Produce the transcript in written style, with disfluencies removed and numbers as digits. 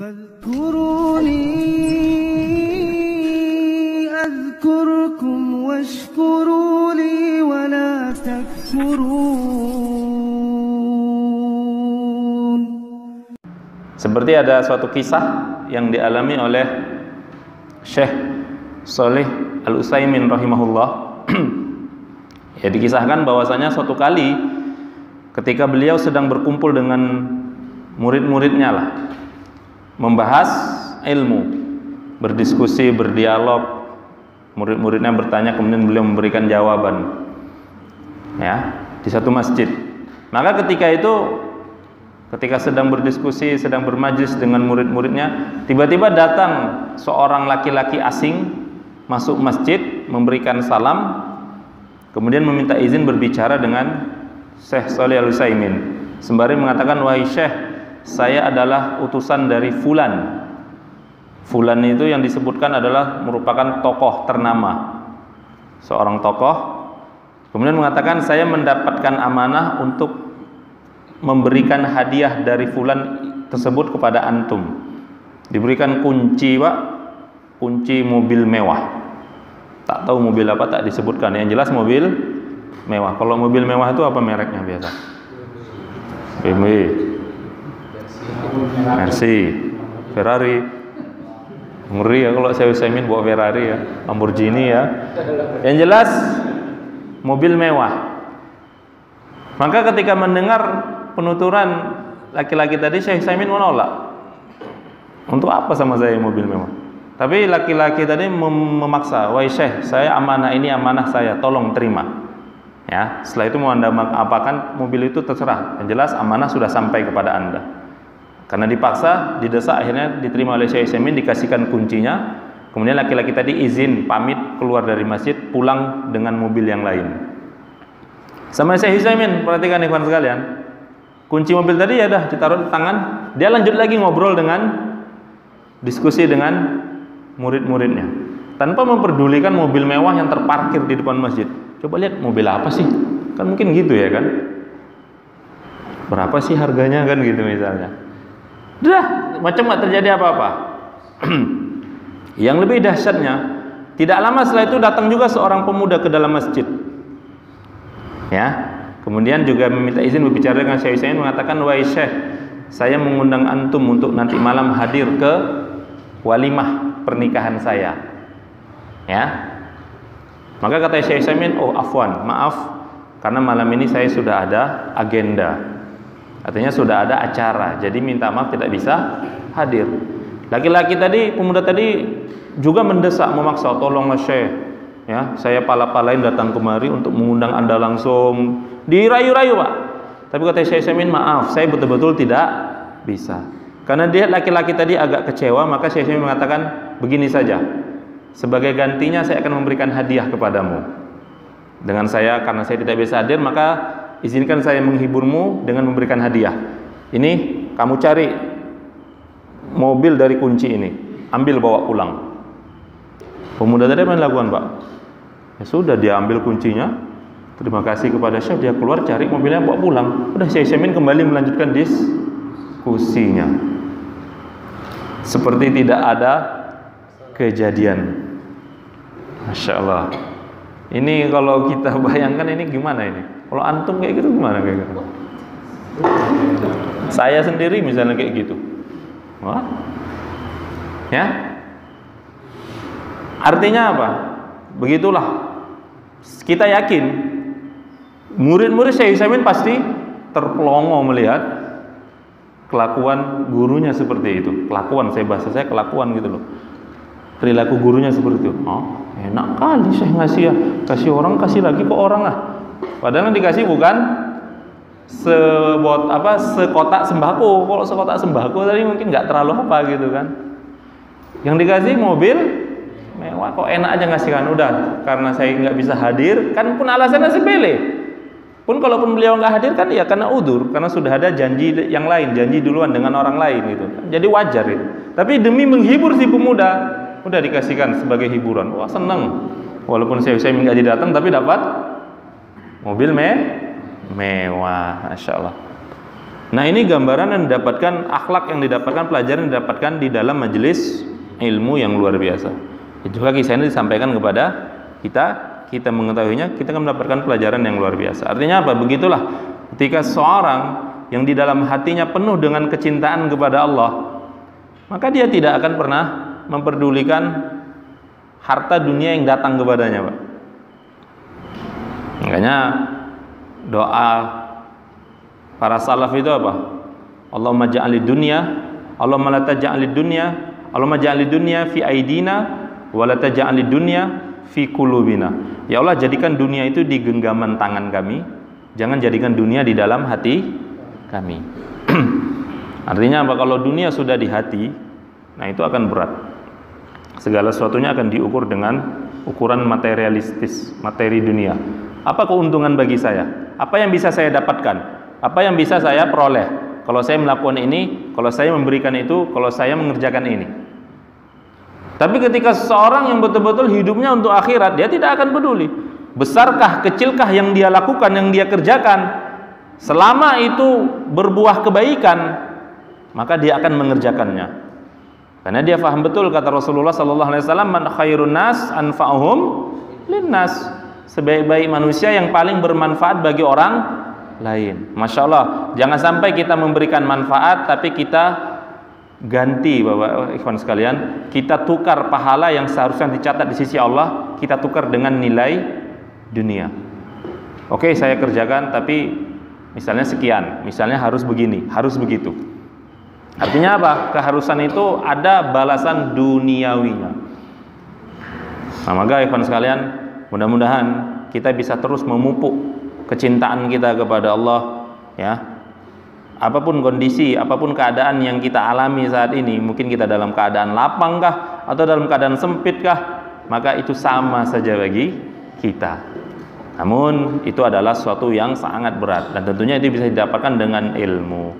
فاذكروني أذكركم واشكروا لي ولا تكفرون. Seperti ada suatu kisah yang dialami oleh Syekh Shalih Al-Utsaimin rahimahullah. Ya, dikisahkan bahwasanya suatu kali ketika beliau sedang berkumpul dengan murid-muridnya lah, membahas ilmu, berdiskusi, berdialog, murid-muridnya bertanya, kemudian beliau memberikan jawaban, ya, di satu masjid. Maka ketika sedang berdiskusi, sedang bermajlis dengan murid-muridnya, tiba-tiba datang seorang laki-laki asing masuk masjid, memberikan salam, kemudian meminta izin berbicara dengan Syekh Shalih Al-Utsaimin, sembari mengatakan, wahai Syekh, saya adalah utusan dari Fulan. Fulan itu yang disebutkan adalah merupakan tokoh ternama, seorang tokoh. Kemudian mengatakan, saya mendapatkan amanah untuk memberikan hadiah dari Fulan tersebut kepada antum. Diberikan kunci, Pak, kunci mobil mewah. Tak tahu mobil apa, tak disebutkan. Yang jelas mobil mewah. Kalau mobil mewah itu apa mereknya biasa? BMW, Mercy, Ferrari. Ngeri ya kalau saya Utsaimin bawa Ferrari ya, Lamborghini ya. Yang jelas mobil mewah. Maka ketika mendengar penuturan laki-laki tadi, Syekh Utsaimin menolak. Untuk apa sama saya mobil mewah? Tapi laki-laki tadi memaksa, wahai Syekh, saya amanah, ini amanah saya, tolong terima. Ya, setelah itu mau Anda apakan mobil itu terserah. Yang jelas amanah sudah sampai kepada Anda. Karena dipaksa, didesak, akhirnya diterima oleh Syekh Utsaimin, dikasihkan kuncinya. Kemudian laki-laki tadi izin pamit keluar dari masjid, pulang dengan mobil yang lain. Sama Syekh Utsaimin, perhatikan ikhwan sekalian, kunci mobil tadi ya dah ditaruh di tangan. Dia lanjut lagi ngobrol diskusi dengan murid-muridnya, tanpa memperdulikan mobil mewah yang terparkir di depan masjid. Coba lihat mobil apa sih? Kan mungkin gitu ya kan? Berapa sih harganya kan gitu misalnya. Dah, macam nggak terjadi apa-apa. Yang lebih dahsyatnya, tidak lama setelah itu datang juga seorang pemuda ke dalam masjid. Ya, kemudian juga meminta izin berbicara dengan Syekh Utsaimin, mengatakan, wahai Syekh, saya mengundang antum untuk nanti malam hadir ke walimah pernikahan saya. Ya. Maka kata Syekh Utsaimin, oh afwan, maaf, karena malam ini saya sudah ada agenda. Artinya sudah ada acara, jadi minta maaf tidak bisa hadir. Laki-laki tadi, pemuda tadi juga mendesak, memaksa, tolonglah Syekh, ya, saya pala-palain datang kemari untuk mengundang Anda langsung. Dirayu-rayu, Pak. Tapi kata Syekh Utsaimin, maaf, saya betul-betul tidak bisa. Karena dia laki-laki tadi agak kecewa, maka Syekh Utsaimin mengatakan, begini saja, sebagai gantinya saya akan memberikan hadiah kepadamu. Dengan saya, karena saya tidak bisa hadir, maka izinkan saya menghiburmu dengan memberikan hadiah. Ini kamu cari mobil dari kunci ini, ambil bawa pulang. Pemuda tadi apa yang dilakukan, Pak? Ya sudah, dia ambil kuncinya, terima kasih kepada Syekh, dia keluar cari mobilnya bawa pulang. Udah, Syekh Utsaimin kembali melanjutkan diskusinya seperti tidak ada kejadian. Masya Allah. Ini kalau kita bayangkan ini gimana ini? Kalau antum kayak gitu gimana kayak gitu? Saya sendiri misalnya kayak gitu. Wah. Ya. Artinya apa? Begitulah. Kita yakin murid-murid Syekh Utsaimin pasti terpelongo melihat kelakuan gurunya seperti itu. Kelakuan, bahasa saya kelakuan gitu loh. Perilaku gurunya seperti itu. Oh, enak kali Syekh ngasih ya. Kasih orang, kasih lagi ke orang lah. Padahal yang dikasih bukan sekotak sembako. Kalau sekotak sembako tadi mungkin nggak terlalu apa gitu kan. Yang dikasih mobil mewah, kok enak aja ngasihkan. Udah, karena saya nggak bisa hadir, kan pun alasannya sepele. Pun kalaupun beliau nggak hadir kan ya karena udzur, karena sudah ada janji yang lain, janji duluan dengan orang lain gitu. Jadi wajar itu. Tapi demi menghibur si pemuda, udah dikasihkan sebagai hiburan. Wah, seneng. Walaupun saya nggak datang tapi dapat mobil mewah, Masya Allah. Nah, ini gambaran yang didapatkan, akhlak yang didapatkan, pelajaran yang didapatkan di dalam majelis ilmu yang luar biasa. Juga kisah ini disampaikan kepada kita mengetahuinya, kita akan mendapatkan pelajaran yang luar biasa. Artinya apa? Begitulah ketika seorang yang di dalam hatinya penuh dengan kecintaan kepada Allah, maka dia tidak akan pernah memperdulikan harta dunia yang datang kepadanya, Pak. Makanya doa para salaf itu apa? Allahumma ja'alid dunya, Allahumma la taj'alid dunya, Allahumma ja'alid dunya fi aidina wa la taj'alid dunya fi qulubina. Ya Allah, jadikan dunia itu di genggaman tangan kami, jangan jadikan dunia di dalam hati kami. Artinya apa? Kalau dunia sudah di hati, nah itu akan berat. Segala sesuatunya akan diukur dengan ukuran materialistis, materi dunia. Apa keuntungan bagi saya? Apa yang bisa saya dapatkan? Apa yang bisa saya peroleh? Kalau saya melakukan ini, kalau saya memberikan itu, kalau saya mengerjakan ini. Tapi ketika seseorang yang betul-betul hidupnya untuk akhirat, dia tidak akan peduli besarkah, kecilkah yang dia lakukan, yang dia kerjakan. Selama itu berbuah kebaikan, maka dia akan mengerjakannya. Karena dia paham betul kata Rasulullah sallallahu alaihi wasallam, man khairun nas anfa'uhum linnas. Sebaik-baik manusia yang paling bermanfaat bagi orang lain. Masya Allah, jangan sampai kita memberikan manfaat tapi kita ganti, Bapak ikhwan sekalian, kita tukar pahala yang seharusnya dicatat di sisi Allah, kita tukar dengan nilai dunia. Oke, saya kerjakan tapi misalnya sekian, misalnya harus begini, harus begitu. Artinya apa? Keharusan itu ada balasan duniawinya. Nah, maka ikhwan sekalian, mudah-mudahan kita bisa terus memupuk kecintaan kita kepada Allah, ya. Apapun kondisi, apapun keadaan yang kita alami saat ini, mungkin kita dalam keadaan lapang kah atau dalam keadaan sempit kah, maka itu sama saja bagi kita. Namun itu adalah sesuatu yang sangat berat dan tentunya itu bisa didapatkan dengan ilmu.